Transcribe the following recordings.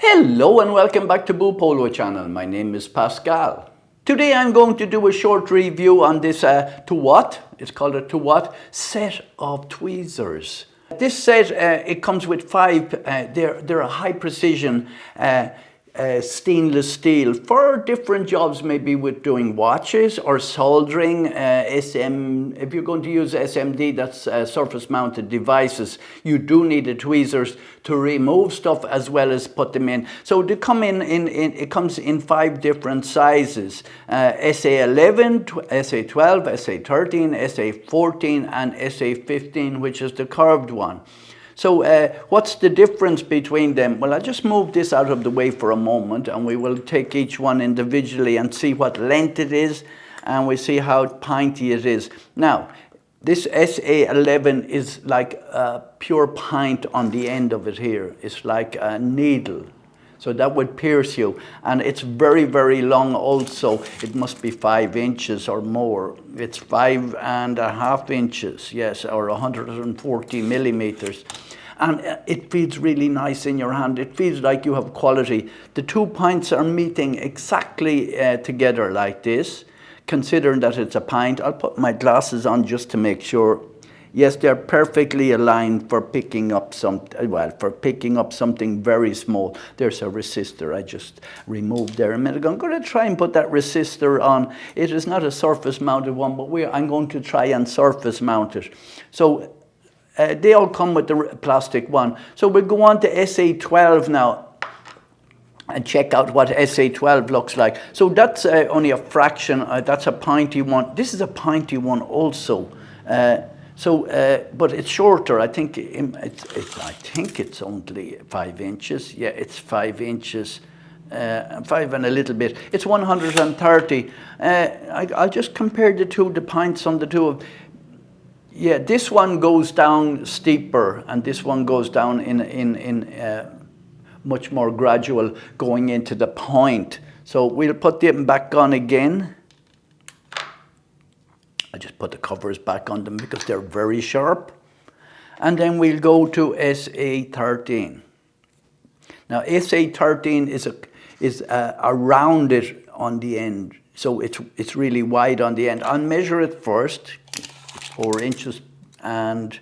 Hello and welcome back to Boopolo channel. My name is Pascal. Today I'm going to do a short review on this Towot. It's called a Towot set of tweezers. This set, it comes with five, they're a high precision stainless steel for different jobs, maybe with doing watches or soldering. If you're going to use SMD, that's surface mounted devices, you do need the tweezers to remove stuff as well as put them in. So they come it comes in five different sizes: SA11, SA12, SA13, SA14 and SA15, which is the curved one. So what's the difference between them? Well, I'll just move this out of the way for a moment and we will take each one individually and see what length it is, and we see how pinty it is. Now, this SA11 is like a pure pint on the end of it here. It's like a needle. So that would pierce you, and it's very, very long also. It must be 5 inches or more. It's 5.5 inches, yes, or 140 millimeters. And it feels really nice in your hand. It feels like you have quality. The 2 pints are meeting exactly together like this, considering that it's a pint. I'll put my glasses on just to make sure. Yes, they're perfectly aligned for picking up for picking up something very small. There's a resistor I just removed there a minute ago. I'm going to try and put that resistor on. It is not a surface mounted one, but I'm going to try and surface mount it. So they all come with the plastic one. So we'll go on to SA12 now and check out what SA12 looks like. So that's only a fraction. That's a pinty one. This is a pinty one also. But it's shorter. I think it's only 5 inches. Yeah, it's 5 inches, 5 and a little bit. It's 130. I'll just compare the pints on the two. Yeah, this one goes down steeper, and this one goes down in much more gradual, going into the point. So we'll put them back on again. I just put the covers back on them because they're very sharp. And then we'll go to SA13. Now SA13 is a rounded on the end, so it's really wide on the end. I'll measure it first. It's 4 inches and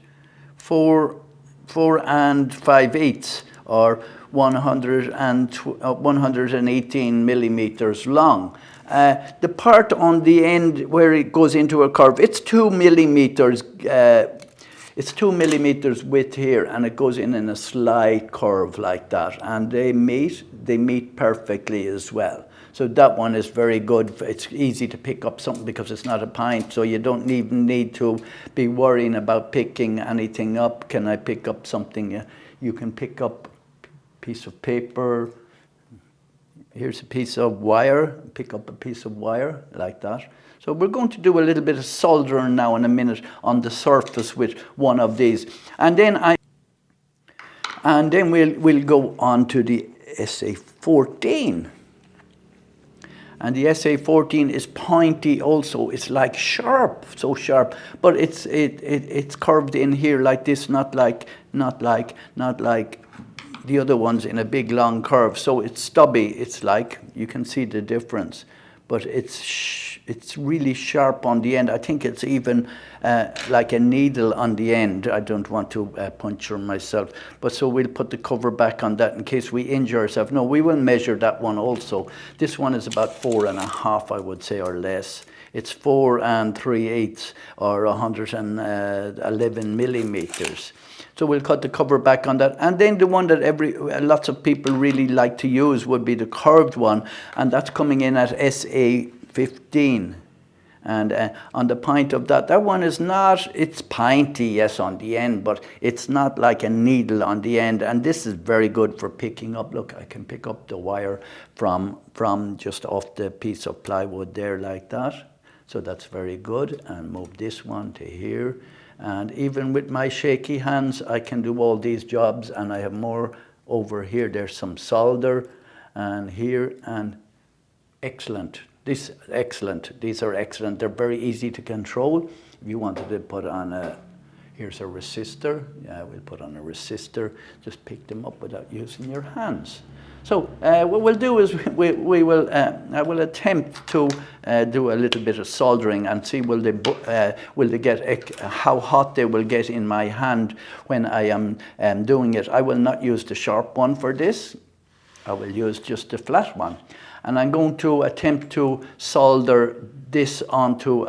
4 5/8, or 118 millimeters long. The part on the end where it goes into a curve, it's 2 millimeters. It's 2 millimeters width here, and it goes in a slight curve like that, and they meet perfectly as well. So that one is very good. It's easy to pick up something because it's not a pint, so you don't even need to be worrying about picking anything up. Can I pick up something? You can pick up a piece of paper. Here's a piece of wire. Pick up a piece of wire like that. So we're going to do a little bit of soldering now in a minute on the surface with one of these, and then we'll go on to the SA14. And the SA14 is pointy also. It's like sharp, so sharp, but it's curved in here like this, not like the other ones in a big long curve. So it's stubby. It's like, you can see the difference, but it's really sharp on the end. I think it's even like a needle on the end. I don't want to puncture myself, but so we'll put the cover back on that in case we injure ourselves. No, we will measure that one also. This one is about 4.5, I would say, or less. It's 4 3/8, or 111 millimeters. So we'll cut the cover back on that. And then the one that lots of people really like to use would be the curved one, and that's coming in at SA15. And on the point of that one is not, it's pinty, yes, on the end, but it's not like a needle on the end. And this is very good for picking up. Look, I can pick up the wire from just off the piece of plywood there like that. So that's very good. And move this one to here. And even with my shaky hands, I can do all these jobs, and I have more over here. There's some solder, and here, and excellent. These are excellent. They're very easy to control. If you wanted to put on Here's a resistor. Yeah, we'll put on a resistor. Just pick them up without using your hands. So what we'll do is I will attempt to do a little bit of soldering and see will they get how hot they will get in my hand when I am doing it. I will not use the sharp one for this. I will use just the flat one. And I'm going to attempt to solder this onto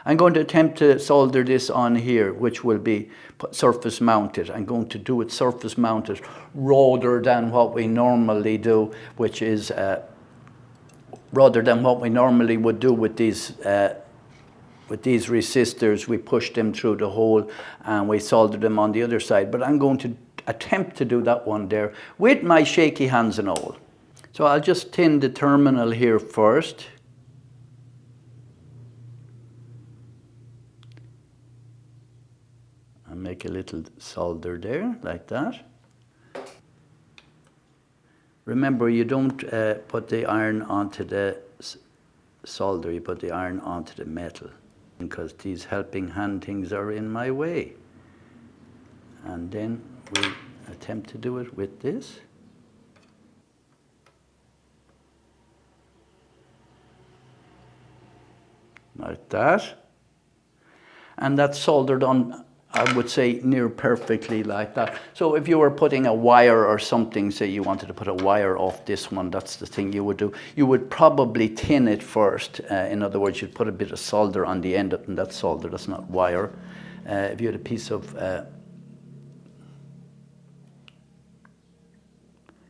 I'm going to attempt to solder this on here, which will be surface mounted. I'm going to do it surface mounted rather than what we normally do, which is rather than what we normally would do with these resistors. We push them through the hole and we solder them on the other side. But I'm going to attempt to do that one there with my shaky hands and all. So I'll just tin the terminal here first. And make a little solder there, like that. Remember, you don't put the iron onto the solder, you put the iron onto the metal, because these helping hand things are in my way. And then we attempt to do it with this. Like that. And that's soldered on, I would say, near perfectly like that. So if you were putting a wire or something, say you wanted to put a wire off this one, that's the thing you would do. You would probably tin it first. In other words, you'd put a bit of solder on the end of it, and that's solder, that's not wire. If you had a piece of,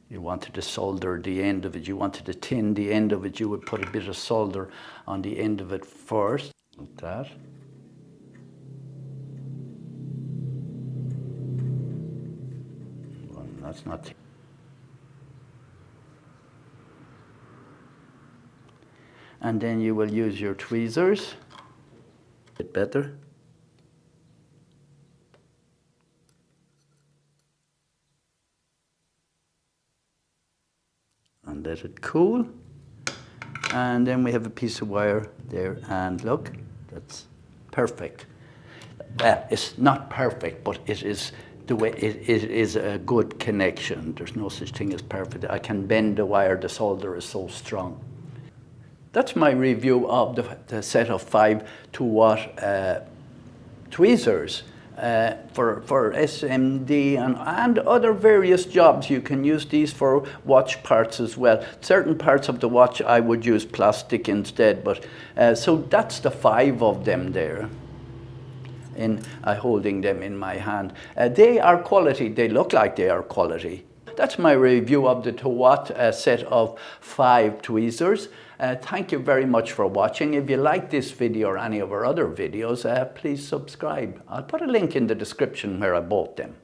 you wanted to solder the end of it, you wanted to tin the end of it, you would put a bit of solder on the end of it first, like that. That's not. And then you will use your tweezers. A bit better. And let it cool. And then we have a piece of wire there, and look, that's perfect. It's not perfect, but it is the way it is a good connection. There's no such thing as perfect. I can bend the wire, the solder is so strong. That's my review of the set of 5 Towot tweezers for SMD and other various jobs. You can use these for watch parts as well. Certain parts of the watch I would use plastic instead, but so that's the 5 of them there. Holding them in my hand. They are quality. They look like they are quality. That's my review of the Towot set of 5 tweezers. Thank you very much for watching. If you like this video or any of our other videos, please subscribe. I'll put a link in the description where I bought them.